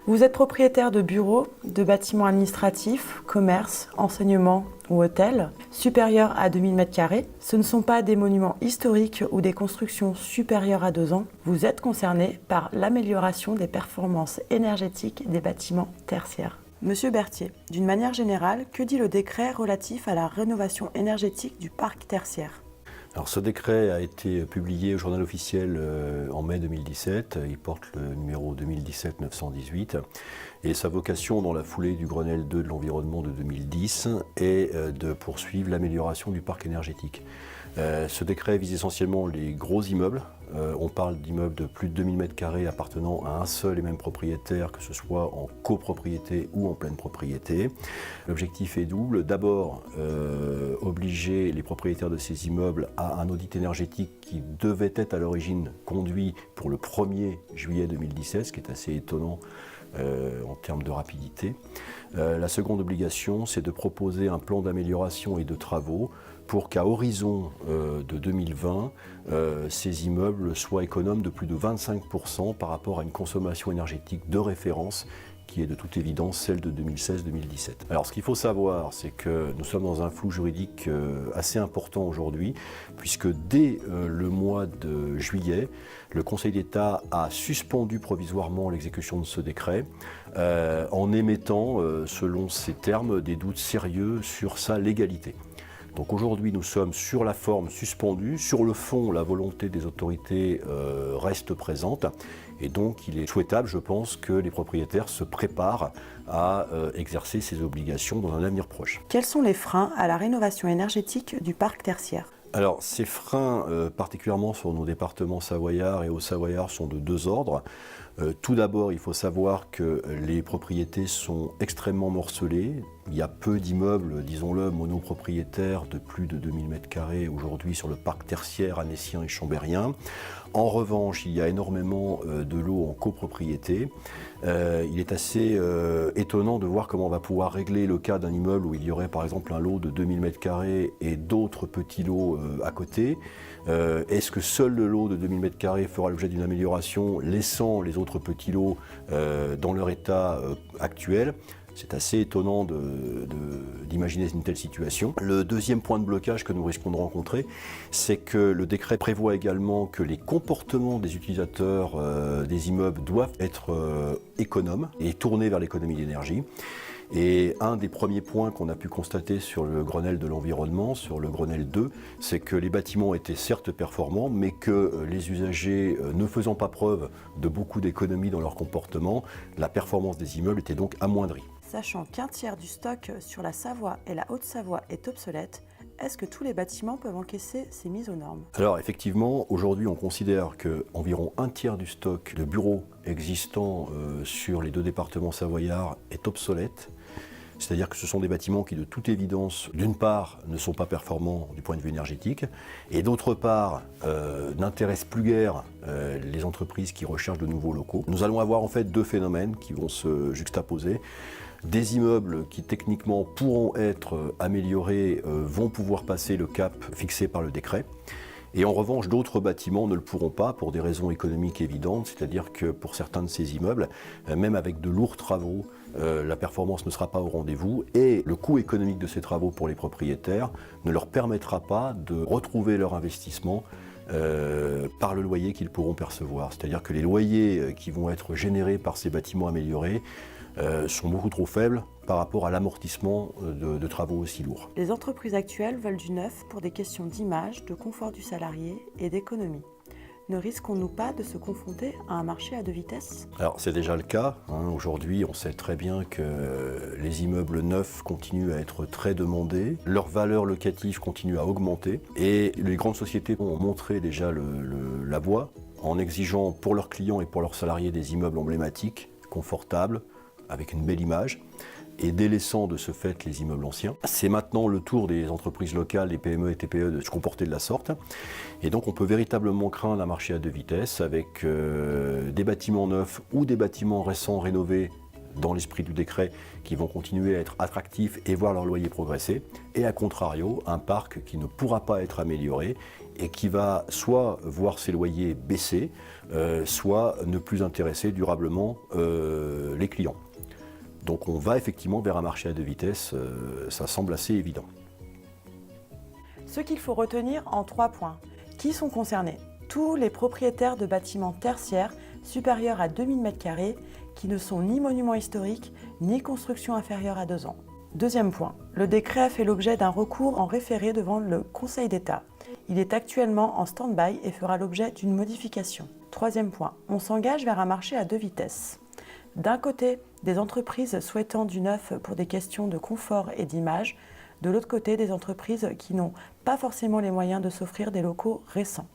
Vous êtes propriétaire de bureaux, de bâtiments administratifs, commerces, enseignements ou hôtels supérieurs à 2000 m². Ce ne sont pas des monuments historiques ou des constructions supérieures à 2 ans. Vous êtes concerné par l'amélioration des performances énergétiques des bâtiments tertiaires. Monsieur Berthier, d'une manière générale, que dit le décret relatif à la rénovation énergétique du parc tertiaire ? Alors ce décret a été publié au journal officiel en mai 2017, il porte le numéro 2017-918 et sa vocation dans la foulée du Grenelle 2 de l'environnement de 2010 est de poursuivre l'amélioration du parc énergétique. Ce décret vise essentiellement les gros immeubles. On parle d'immeubles de plus de 2000 m² appartenant à un seul et même propriétaire, que ce soit en copropriété ou en pleine propriété. L'objectif est double. D'abord, obliger les propriétaires de ces immeubles à un audit énergétique qui devait être à l'origine conduit pour le 1er juillet 2017, ce qui est assez étonnant en termes de rapidité. La seconde obligation, c'est de proposer un plan d'amélioration et de travaux pour qu'à horizon de 2020, ces immeubles soient économes de plus de 25% par rapport à une consommation énergétique de référence qui est de toute évidence celle de 2016-2017. Alors ce qu'il faut savoir, c'est que nous sommes dans un flou juridique assez important aujourd'hui, puisque dès le mois de juillet, le Conseil d'État a suspendu provisoirement l'exécution de ce décret en émettant, selon ses termes, des doutes sérieux sur sa légalité. Donc aujourd'hui, nous sommes sur la forme suspendue. Sur le fond, la volonté des autorités reste présente. Et donc, il est souhaitable, je pense, que les propriétaires se préparent à exercer ces obligations dans un avenir proche. Quels sont les freins à la rénovation énergétique du parc tertiaire ? Alors, ces freins, particulièrement sur nos départements savoyards et Haut-Savoyards, sont de deux ordres. Tout d'abord, il faut savoir que les propriétés sont extrêmement morcelées. Il y a peu d'immeubles, disons-le, monopropriétaires de plus de 2000 m² aujourd'hui sur le parc tertiaire annécien et chambérien. En revanche, il y a énormément de lots en copropriété. Il est assez étonnant de voir comment on va pouvoir régler le cas d'un immeuble où il y aurait par exemple un lot de 2000 m² et d'autres petits lots à côté. Est-ce que seul le lot de 2000 m² fera l'objet d'une amélioration, laissant les autres petits lots dans leur état actuel ? C'est assez étonnant d'imaginer une telle situation. Le deuxième point de blocage que nous risquons de rencontrer, c'est que le décret prévoit également que les comportements des utilisateurs des immeubles doivent être économes et tournés vers l'économie d'énergie. Et un des premiers points qu'on a pu constater sur le Grenelle de l'environnement, sur le Grenelle 2, c'est que les bâtiments étaient certes performants, mais que les usagers ne faisant pas preuve de beaucoup d'économie dans leur comportement, la performance des immeubles était donc amoindrie. Sachant qu'un tiers du stock sur la Savoie et la Haute-Savoie est obsolète, est-ce que tous les bâtiments peuvent encaisser ces mises aux normes ? Alors effectivement, aujourd'hui on considère qu'environ un tiers du stock de bureaux existants sur les deux départements savoyards est obsolète. C'est-à-dire que ce sont des bâtiments qui, de toute évidence, d'une part, ne sont pas performants du point de vue énergétique, et d'autre part, n'intéressent plus guère les entreprises qui recherchent de nouveaux locaux. Nous allons avoir en fait deux phénomènes qui vont se juxtaposer. Des immeubles qui techniquement pourront être améliorés vont pouvoir passer le cap fixé par le décret. Et en revanche, d'autres bâtiments ne le pourront pas pour des raisons économiques évidentes, c'est-à-dire que pour certains de ces immeubles, même avec de lourds travaux, la performance ne sera pas au rendez-vous et le coût économique de ces travaux pour les propriétaires ne leur permettra pas de retrouver leur investissement par le loyer qu'ils pourront percevoir. C'est-à-dire que les loyers qui vont être générés par ces bâtiments améliorés sont beaucoup trop faibles par rapport à l'amortissement de travaux aussi lourds. Les entreprises actuelles veulent du neuf pour des questions d'image, de confort du salarié et d'économie. Ne risquons-nous pas de se confronter à un marché à deux vitesses ? Alors c'est déjà le cas. Aujourd'hui, on sait très bien que les immeubles neufs continuent à être très demandés. Leur valeur locative continue à augmenter. Et les grandes sociétés ont montré déjà la voie en exigeant pour leurs clients et pour leurs salariés des immeubles emblématiques, confortables, avec une belle image, et délaissant de ce fait les immeubles anciens. C'est maintenant le tour des entreprises locales, des PME et TPE de se comporter de la sorte. Et donc on peut véritablement craindre un marché à deux vitesses avec des bâtiments neufs ou des bâtiments récents rénovés dans l'esprit du décret, qui vont continuer à être attractifs et voir leur loyer progresser, et à contrario, un parc qui ne pourra pas être amélioré et qui va soit voir ses loyers baisser, soit ne plus intéresser durablement les clients. Donc on va effectivement vers un marché à deux vitesses, ça semble assez évident. Ce qu'il faut retenir en 3 points. Qui sont concernés? Tous les propriétaires de bâtiments tertiaires supérieurs à 2000 m² qui ne sont ni monuments historiques, ni construction inférieure à 2 ans. Deuxième point, le décret a fait l'objet d'un recours en référé devant le Conseil d'État. Il est actuellement en stand-by et fera l'objet d'une modification. Troisième point, on s'engage vers un marché à deux vitesses. D'un côté, des entreprises souhaitant du neuf pour des questions de confort et d'image, de l'autre côté, des entreprises qui n'ont pas forcément les moyens de s'offrir des locaux récents.